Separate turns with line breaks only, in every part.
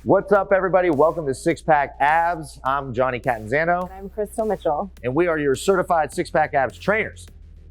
What's up, everybody? Welcome to Six Pack Abs. I'm Jonny Catanzano.
And I'm Crystal Mitchell.
And we are your certified Six Pack Abs trainers.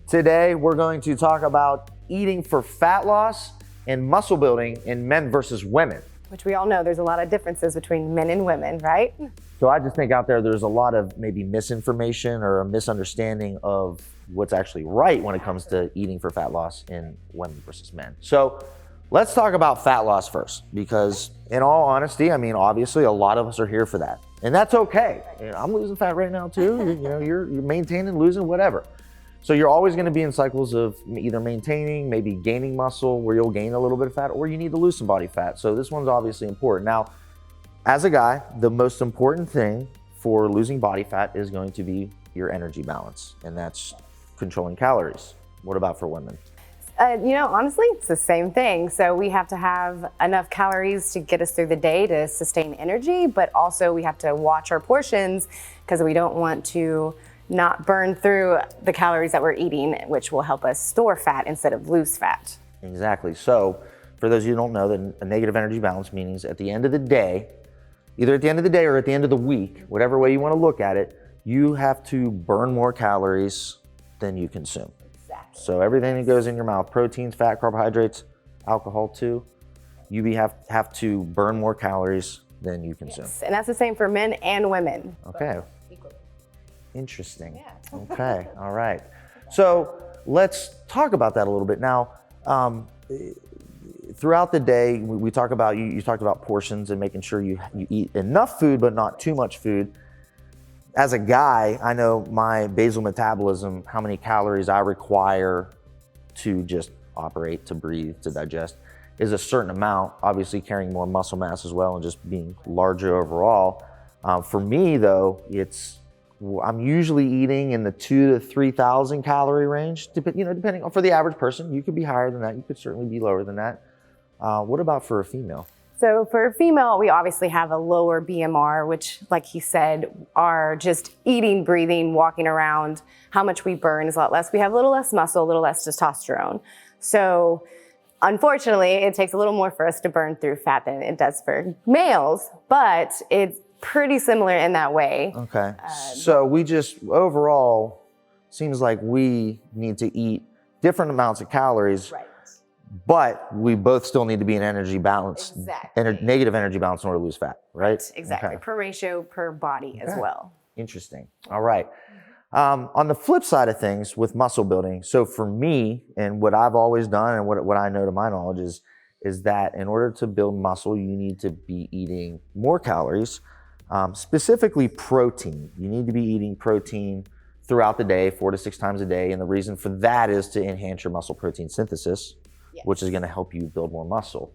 Today, we're going to talk about eating for fat loss and muscle building in men versus women.
Which we all know there's a lot of differences between men and women, right?
So I just think out there's a lot of maybe misinformation or a misunderstanding of what's actually right when it comes to eating for fat loss in women versus men. So let's talk about fat loss first, because in all honesty, I mean, obviously a lot of us are here for that. And that's okay. I'm losing fat right now too. You're maintaining, losing, whatever. So you're always gonna be in cycles of either maintaining, maybe gaining muscle where you'll gain a little bit of fat, or you need to lose some body fat. So this one's obviously important. Now, as a guy, the most important thing for losing body fat is going to be your energy balance, and that's controlling calories. What about for women?
Honestly, it's the same thing. So we have to have enough calories to get us through the day to sustain energy, but also we have to watch our portions because we don't want to not burn through the calories that we're eating, which will help us store fat instead of lose fat.
Exactly. So for those of you who don't know, that a negative energy balance means at the end of the day, either at the end of the day or at the end of the week, whatever way you want to look at it, you have to burn more calories than you consume.
Exactly.
So everything that goes in your mouth, proteins, fat, carbohydrates, alcohol too, you have to burn more calories than you consume.
Yes, and that's the same for men and women.
Okay.
Equally.
Interesting.
Yeah.
Okay. All right. So let's talk about that a little bit. Now, throughout the day, we talk about, you talked about portions and making sure you eat enough food, but not too much food. As a guy, I know my basal metabolism, how many calories I require to just operate, to breathe, to digest, is a certain amount, obviously carrying more muscle mass as well and just being larger overall. For me though, I'm usually eating in the 2,000 to 3,000 calorie range, depending on, for the average person. You could be higher than that, you could certainly be lower than that. What about for a female?
So for a female, we obviously have a lower BMR, which, like he said, are just eating, breathing, walking around. How much we burn is a lot less. We have a little less muscle, a little less testosterone. So unfortunately, it takes a little more for us to burn through fat than it does for males, but it's pretty similar in that way.
Okay. So we just, overall, seems like we need to eat different amounts of calories.
Right.
But we both still need to be in energy balance,
Exactly.
Negative energy balance in order to lose fat, right?
Exactly.
Okay.
Per ratio, per body as well.
Interesting. All right. On the flip side of things with muscle building, so for me, and what I've always done and what I know to my knowledge is that in order to build muscle, you need to be eating more calories, specifically protein. You need to be eating protein throughout the day, 4 to 6 times a day. And the reason for that is to enhance your muscle protein synthesis. Yes. Which is going to help you build more muscle.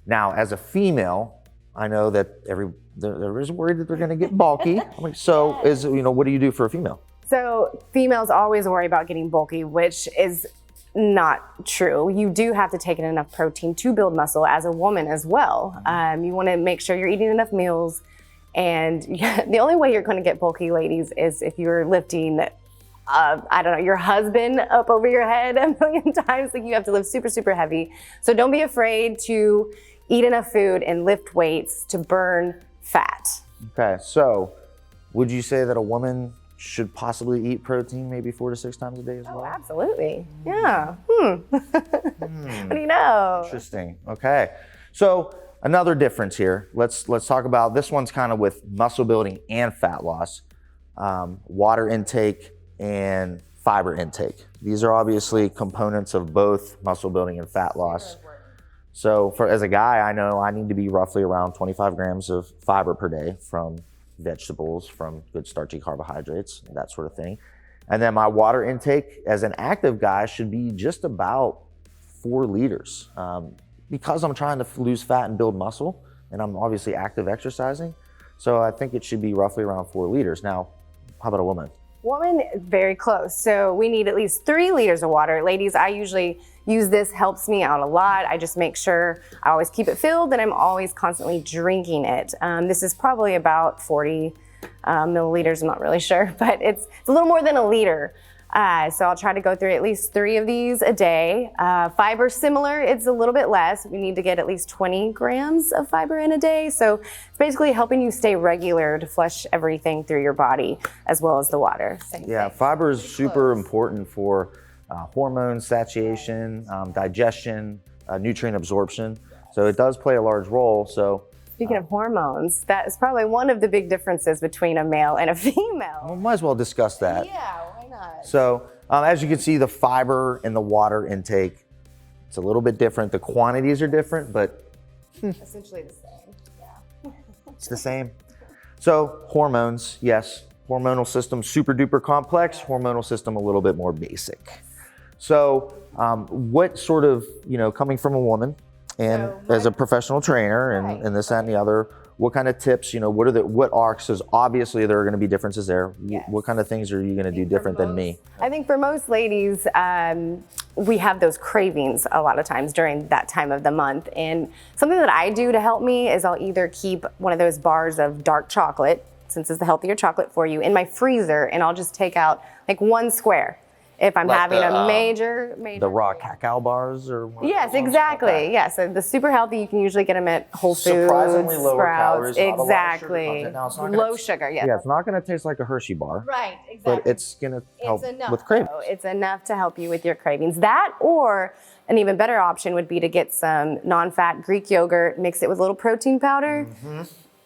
Now, as a female, I know that there is worried that they're going to get bulky. So, what do you do for a female?
So, females always worry about getting bulky, which is not true. You do have to take in enough protein to build muscle as a woman as well. You want to make sure you're eating enough meals, and the only way you're going to get bulky, ladies, is if you're lifting your husband up over your head a million times. Like, you have to lift super, super heavy. So don't be afraid to eat enough food and lift weights to burn fat. Okay,
so would you say that a woman should possibly eat protein maybe 4 to 6 times a day as well?
Oh, absolutely. Yeah. What do you know?
Interesting. Okay. So another difference here. Let's talk about, this one's kind of with muscle building and fat loss. Water intake and fiber intake. These are obviously components of both muscle building and fat loss. So as a guy, I know I need to be roughly around 25 grams of fiber per day from vegetables, from good starchy carbohydrates, that sort of thing. And then my water intake as an active guy should be just about 4 liters. Because I'm trying to lose fat and build muscle, and I'm obviously active exercising, so I think it should be roughly around 4 liters. Now, how about a woman?
Woman, very close. So we need at least 3 liters of water. Ladies, I usually use this, helps me out a lot. I just make sure I always keep it filled and I'm always constantly drinking it. This is probably about 40 milliliters, I'm not really sure, but it's a little more than a liter. So I'll try to go through at least 3 of these a day. Fiber, similar, it's a little bit less. We need to get at least 20 grams of fiber in a day. So it's basically helping you stay regular to flush everything through your body as well as the water.
Yeah, fiber is super important for hormone satiation, digestion, nutrient absorption. So it does play a large role. So
speaking of hormones, that is probably one of the big differences between a male and a female.
we might as well discuss that.
Yeah, why not?
So as you can see, the fiber and the water intake, it's a little bit different. The quantities are different, but
Essentially the same, yeah.
it's the same. So hormones, yes, hormonal system super duper complex, hormonal system a little bit more basic. So what sort of, coming from a woman and as a professional trainer and this, that, and the other, what kind of tips, because obviously there are going to be differences there.
Yes.
What kind of things are you going to do different than me?
I think for most ladies, we have those cravings a lot of times during that time of the month. And something that I do to help me is I'll either keep one of those bars of dark chocolate, since it's the healthier chocolate for you, in my freezer, and I'll just take out like 1 square. If I'm
like
having a major
the raw cacao bars or
yes, exactly. Okay. Yeah, so the super healthy, you can usually get them at Whole Foods,
surprisingly lower
Sprouts.
calories,
Exactly.
Now, it's not
low sugar, yes.
Yeah, it's not going to taste like a Hershey bar.
Right, exactly.
But it's going to help with cravings.
It's enough to help you with your cravings. That, or an even better option would be to get some non-fat Greek yogurt, mix it with a little protein powder.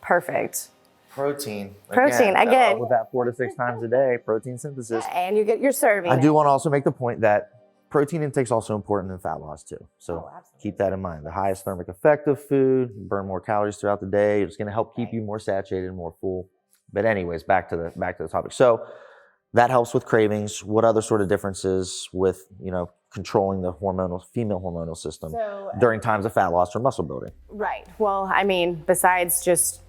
Perfect.
Protein
again.
With that 4 to 6 times a day, protein synthesis.
And you get your serving.
I do want to also make the point that protein intake is also important in fat loss too. So keep that in mind. The highest thermic effect of food, burn more calories throughout the day. It's going to help keep you more saturated, more full. But anyways, back to the topic. So that helps with cravings. What other sort of differences with, controlling the female hormonal system during times of fat loss or muscle building?
Right. Well, I mean, besides just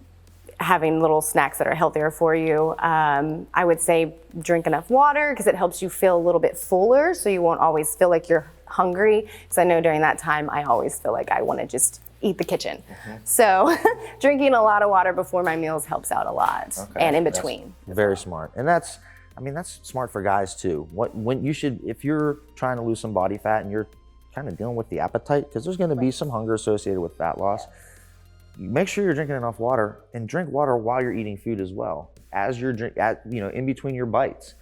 having little snacks that are healthier for you, I would say drink enough water because it helps you feel a little bit fuller, so you won't always feel like you're hungry. Because I know during that time, I always feel like I want to just eat the kitchen. So drinking a lot of water before my meals helps out a lot, and in between.
That's very smart. And that's smart for guys too. If you're trying to lose some body fat and you're kind of dealing with the appetite, because there's going to be some hunger associated with fat loss. Make sure you're drinking enough water, and drink water while you're eating food as well. As you're in between your bites,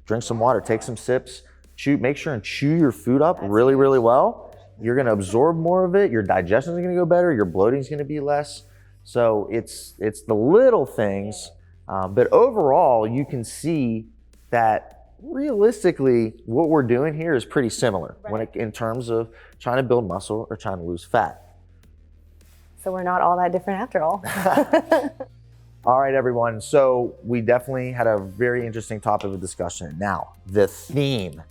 drink some water, take some sips, make sure and chew your food up really, really well. You're going to absorb more of it. Your digestion is going to go better. Your bloating is going to be less. So it's the little things, but overall you can see that realistically what we're doing here is pretty similar in terms of trying to build muscle or trying to lose fat.
So we're not all that different after all.
All right, everyone. So we definitely had a very interesting topic of discussion. Now, the theme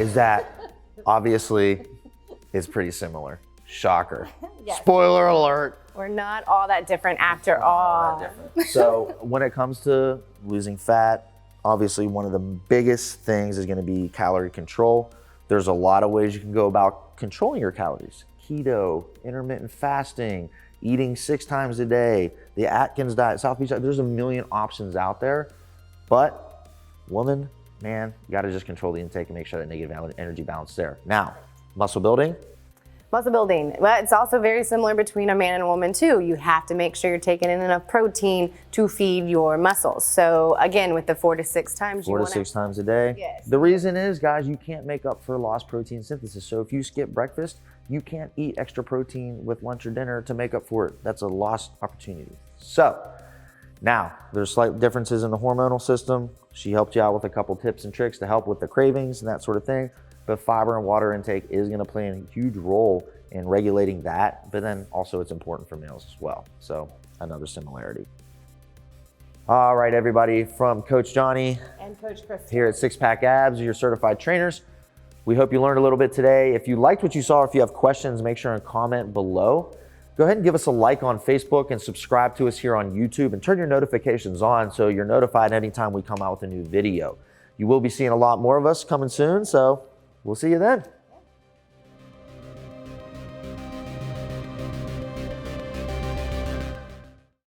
is that obviously is pretty similar. Shocker. Yes. Spoiler alert.
We're not all that different after all.
So when it comes to losing fat, obviously one of the biggest things is going to be calorie control. There's a lot of ways you can go about controlling your calories. Keto, intermittent fasting, eating 6 times a day, the Atkins diet, South Beach diet. There's a million options out there. But woman, man, you got to just control the intake and make sure that negative energy balance there. Now, muscle building.
Muscle building. Well, it's also very similar between a man and a woman too. You have to make sure you're taking in enough protein to feed your muscles. So again, with the 4 to 6 times,
4 to 6 times a day.
Yes.
The reason is, guys, you can't make up for lost protein synthesis. So if you skip breakfast, you can't eat extra protein with lunch or dinner to make up for it. That's a lost opportunity. So now there's slight differences in the hormonal system. She helped you out with a couple tips and tricks to help with the cravings and that sort of thing. But fiber and water intake is going to play a huge role in regulating that. But then also it's important for males as well. So another similarity. All right, everybody, from Coach Johnny
and Coach Chris
here at SixPack Abs, your certified trainers. We hope you learned a little bit today. If you liked what you saw, if you have questions, make sure and comment below. Go ahead and give us a like on Facebook and subscribe to us here on YouTube and turn your notifications on so you're notified anytime we come out with a new video. You will be seeing a lot more of us coming soon, so we'll see you then.